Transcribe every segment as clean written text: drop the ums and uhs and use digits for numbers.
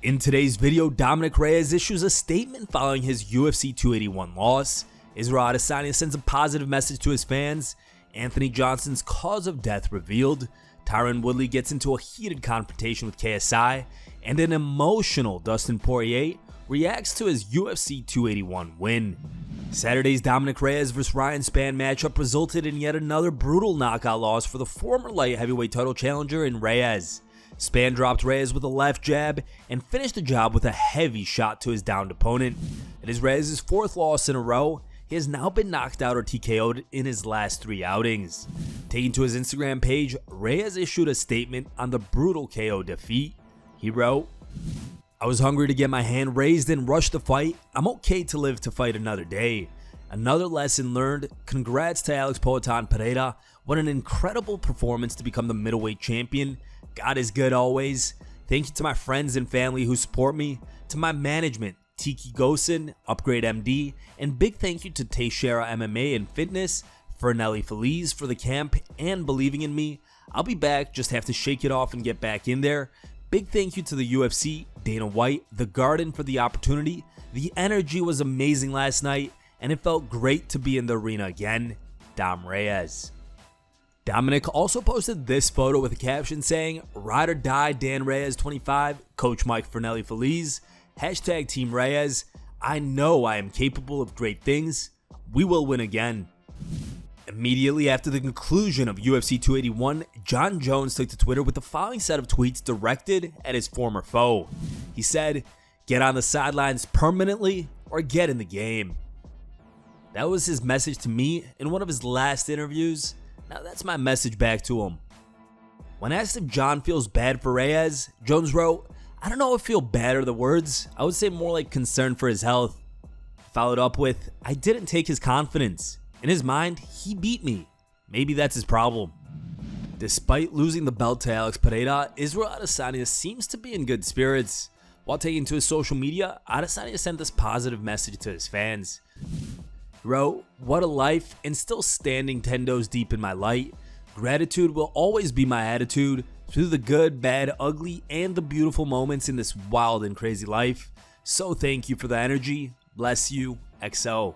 In today's video, Dominick Reyes issues a statement following his UFC 281 loss. Israel Adesanya sends a positive message to his fans. Anthony Johnson's cause of death revealed. Tyron Woodley gets into a heated confrontation with KSI. And an emotional Dustin Poirier reacts to his UFC 281 win. Saturday's Dominick Reyes vs. Ryan Spann matchup resulted in yet another brutal knockout loss for the former light heavyweight title challenger in Reyes. Spann dropped Reyes with a left jab and finished the job with a heavy shot to his downed opponent. It is Reyes' fourth loss in a row. He has now been knocked out or TKO'd in his last 3 outings. Taking to his Instagram page, Reyes issued a statement on the brutal KO defeat. He wrote, "I was hungry to get my hand raised and rush the fight. I'm okay to live to fight another day. Another lesson learned. Congrats to Alex Poatan Pereira. What an incredible performance to become the middleweight champion. God is good always. Thank you to my friends and family who support me, to my management, Tiki Gosen, Upgrade MD, and big thank you to Teixeira MMA and Fitness, Fernelli Feliz for the camp and believing in me. I'll be back, just have to shake it off and get back in there. Big thank you to the UFC, Dana White, The Garden for the opportunity. The energy was amazing last night, and it felt great to be in the arena again. Dom Reyes." Dominick also posted this photo with a caption saying, "Ride or die Dan Reyes 25, Coach Mike Fernelli Feliz, hashtag Team Reyes. I know I am capable of great things. We will win again." Immediately after the conclusion of UFC 281, Jon Jones took to Twitter with the following set of tweets directed at his former foe. He said, "Get on the sidelines permanently or get in the game." That was his message to me in one of his last interviews. Now that's my message back to him. When asked if Jon feels bad for Reyes, Jones wrote, "I don't know if feel bad are the words. I would say more like concern for his health." Followed up with, "I didn't take his confidence. In his mind, he beat me. Maybe that's his problem." Despite losing the belt to Alex Pereira, Israel Adesanya seems to be in good spirits. While taking to his social media, Adesanya sent this positive message to his fans. He wrote, "What a life, and still standing 10 toes deep in my light. Gratitude will always be my attitude through the good, bad, ugly, and the beautiful moments in this wild and crazy life. So thank you for the energy. Bless you, XO."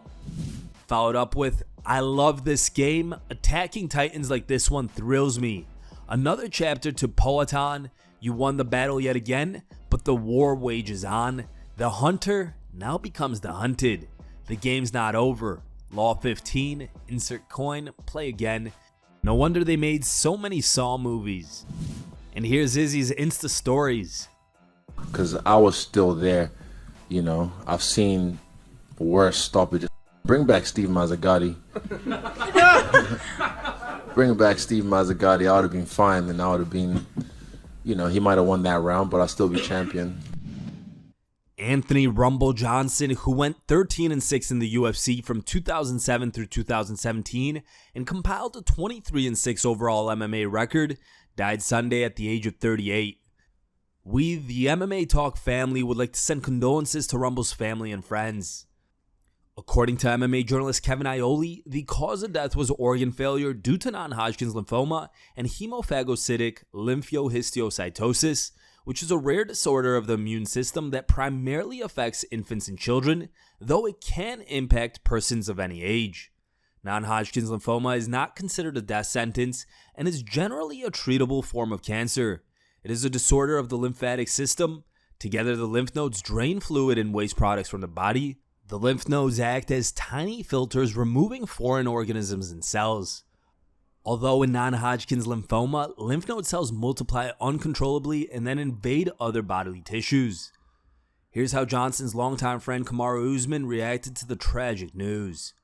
Followed up with, "I love this game. Attacking titans like this one thrills me. Another chapter to Poatan. You won the battle yet again, but the war wages on. The hunter now becomes the hunted. The game's not over. Law 15, insert coin, play again. No wonder they made so many Saw movies." And here's Izzy's Insta stories. Because I was still there, you know. I've seen worse stoppages. Bring back Steve Mazzagatti. Bring back Steve Mazzagatti. I would have been fine, and I would have been, you know, he might have won that round, but I'll still be champion. Anthony Rumble Johnson, who went 13-6 in the UFC from 2007 through 2017 and compiled a 23-6 overall MMA record, died Sunday at the age of 38. We, the MMA Talk family, would like to send condolences to Rumble's family and friends. According to MMA journalist Kevin Ioli, the cause of death was organ failure due to non-Hodgkin's lymphoma and hemophagocytic lymphohistiocytosis, which is a rare disorder of the immune system that primarily affects infants and children, though it can impact persons of any age. Non-Hodgkin's lymphoma is not considered a death sentence and is generally a treatable form of cancer. It is a disorder of the lymphatic system. Together, the lymph nodes drain fluid and waste products from the body. The lymph nodes act as tiny filters, removing foreign organisms and cells. Although in non-Hodgkin's lymphoma, lymph node cells multiply uncontrollably and then invade other bodily tissues. Here's how Johnson's longtime friend Kamaru Usman reacted to the tragic news.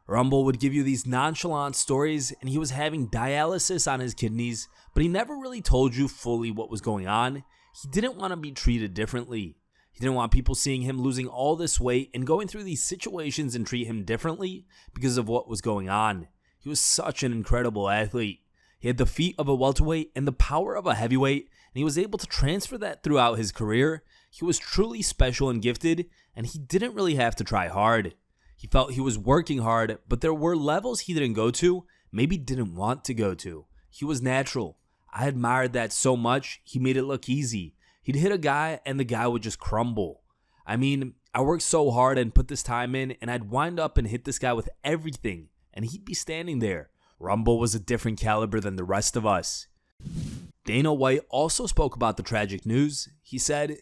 Rumble would give you these nonchalant stories, and he was having dialysis on his kidneys, but he never really told you fully what was going on. He didn't want to be treated differently. He didn't want people seeing him losing all this weight and going through these situations and treat him differently because of what was going on. He was such an incredible athlete. He had the feet of a welterweight and the power of a heavyweight, and he was able to transfer that throughout his career. He was truly special and gifted, and he didn't really have to try hard. He felt he was working hard, but there were levels he didn't go to, maybe didn't want to go to. He was natural. I admired that so much. He made it look easy. He'd hit a guy and the guy would just crumble. I mean, I worked so hard and put this time in, and I'd wind up and hit this guy with everything, and he'd be standing there. Rumble was a different caliber than the rest of us. Dana White also spoke about the tragic news. He said,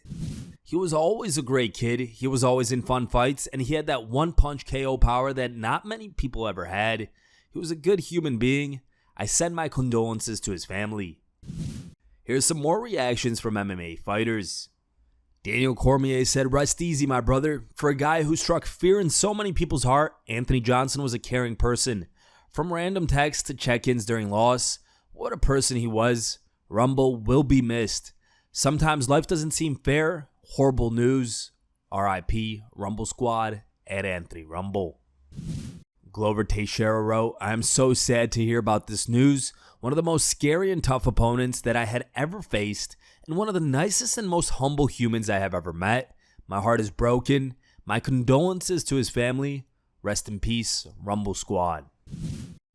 "He was always a great kid. He was always in fun fights, and he had that one-punch KO power that not many people ever had. He was a good human being. I send my condolences to his family." Here's some more reactions from MMA fighters. Daniel Cormier said, "Rest easy, my brother. For a guy who struck fear in so many people's heart, Anthony Johnson was a caring person. From random texts to check-ins during loss, what a person he was. Rumble will be missed. Sometimes life doesn't seem fair. Horrible news. RIP, Rumble Squad, at Anthony Rumble." Glover Teixeira wrote, "I am so sad to hear about this news. One of the most scary and tough opponents that I had ever faced, and one of the nicest and most humble humans I have ever met. My heart is broken. My condolences to his family. Rest in peace, Rumble Squad."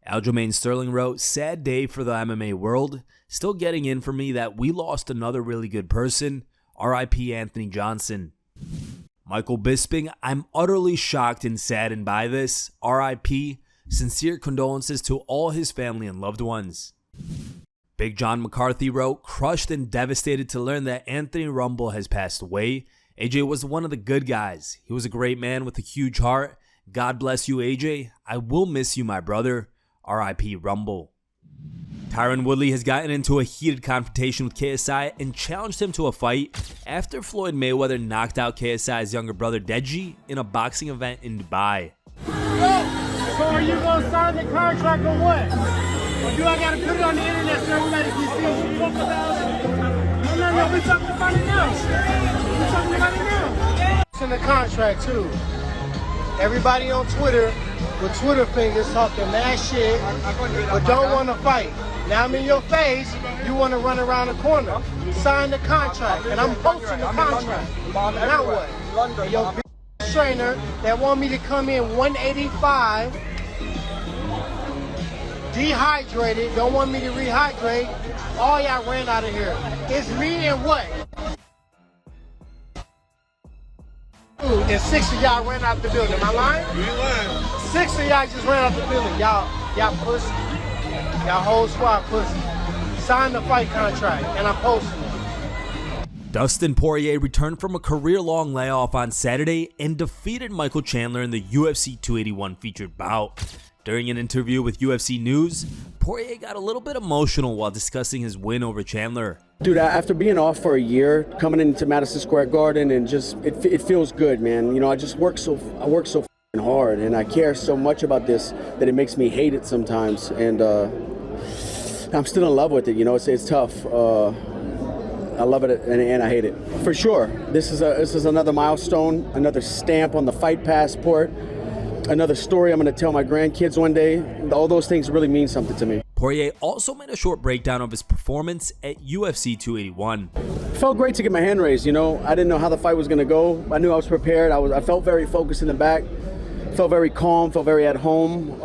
Aljamain Sterling wrote, "Sad day for the MMA world. Still getting in for me that we lost another really good person. RIP Anthony Johnson." Michael Bisping, "I'm utterly shocked and saddened by this. RIP. Sincere condolences to all his family and loved ones." Big John McCarthy wrote, "Crushed and devastated to learn that Anthony Rumble has passed away. AJ was one of the good guys. He was a great man with a huge heart. God bless you, AJ. I will miss you, my brother. RIP Rumble." Tyron Woodley has gotten into a heated confrontation with KSI and challenged him to a fight after Floyd Mayweather knocked out KSI's younger brother Deji in a boxing event in Dubai. So are you going to sign the contract or what? Or do I got to put it on the internet so everybody can see what you talk about? No, we're talking about it now. We're talking about it now. It's in the contract too. Everybody on Twitter with Twitter fingers talking mad shit, but don't want to fight. Now I'm in your face, you want to run around the corner. Sign the contract, and I'm posting the contract. Now what? And your bitch trainer that want me to come in 185, dehydrated, don't want me to rehydrate, all y'all ran out of here. It's me and what? And 6 of y'all ran out the building. Am I lying? You ain't lying. 6 of y'all just ran out the building. Y'all pussy. Y'all whole squad pussy. Sign the fight contract, and I'm posting it. Dustin Poirier returned from a career-long layoff on Saturday and defeated Michael Chandler in the UFC 281 featured bout. During an interview with UFC News, Poirier got a little bit emotional while discussing his win over Chandler. Dude, after being off for a year, coming into Madison Square Garden, and just it feels good, man. You know, I work so f***ing hard, and I care so much about this that it makes me hate it sometimes. And I'm still in love with it. You know, it's tough. I love it and I hate it for sure. This is another milestone, another stamp on the fight passport. Another story I'm going to tell my grandkids one day. All those things really mean something to me. Poirier also made a short breakdown of his performance at UFC 281. It felt great to get my hand raised, you know. I didn't know how the fight was going to go. I knew I was prepared. I felt very focused in the back. Felt very calm, felt very at home.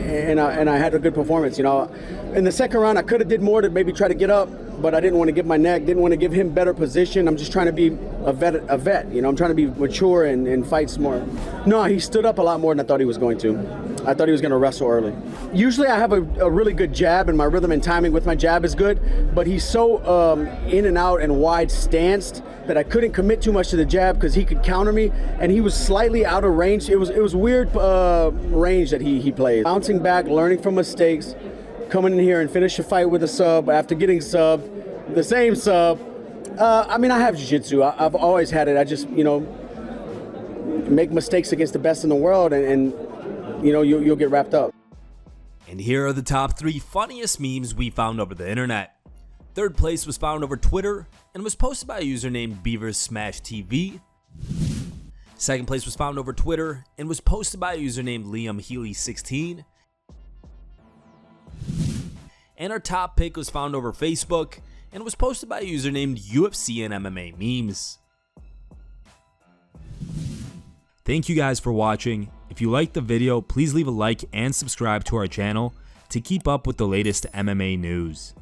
And I had a good performance, you know. In the second round, I could have did more to maybe try to get up, but I didn't want to give my neck, didn't want to give him better position. I'm just trying to be a vet, you know. I'm trying to be mature and fight more. No, he stood up a lot more than I thought he was going to. I thought he was going to wrestle early. Usually I have a really good jab, and my rhythm and timing with my jab is good, but he's so in and out and wide stanced that I couldn't commit too much to the jab because he could counter me, and he was slightly out of range. It was weird range that he played. Bouncing back, learning from mistakes, coming in here and finish a fight with a sub after getting subbed, the same sub. I mean, I have jiu-jitsu. I've always had it. I just, you know, make mistakes against the best in the world, and you know, you'll get wrapped up. And here are the top 3 funniest memes we found over the internet. Third place was found over Twitter and was posted by a user named BeaversSmashTV. Second place was found over Twitter and was posted by a user named LiamHealy16. And our top pick was found over Facebook and was posted by a user named UFC and MMA Memes. Thank you guys for watching. If you liked the video, please leave a like and subscribe to our channel to keep up with the latest MMA news.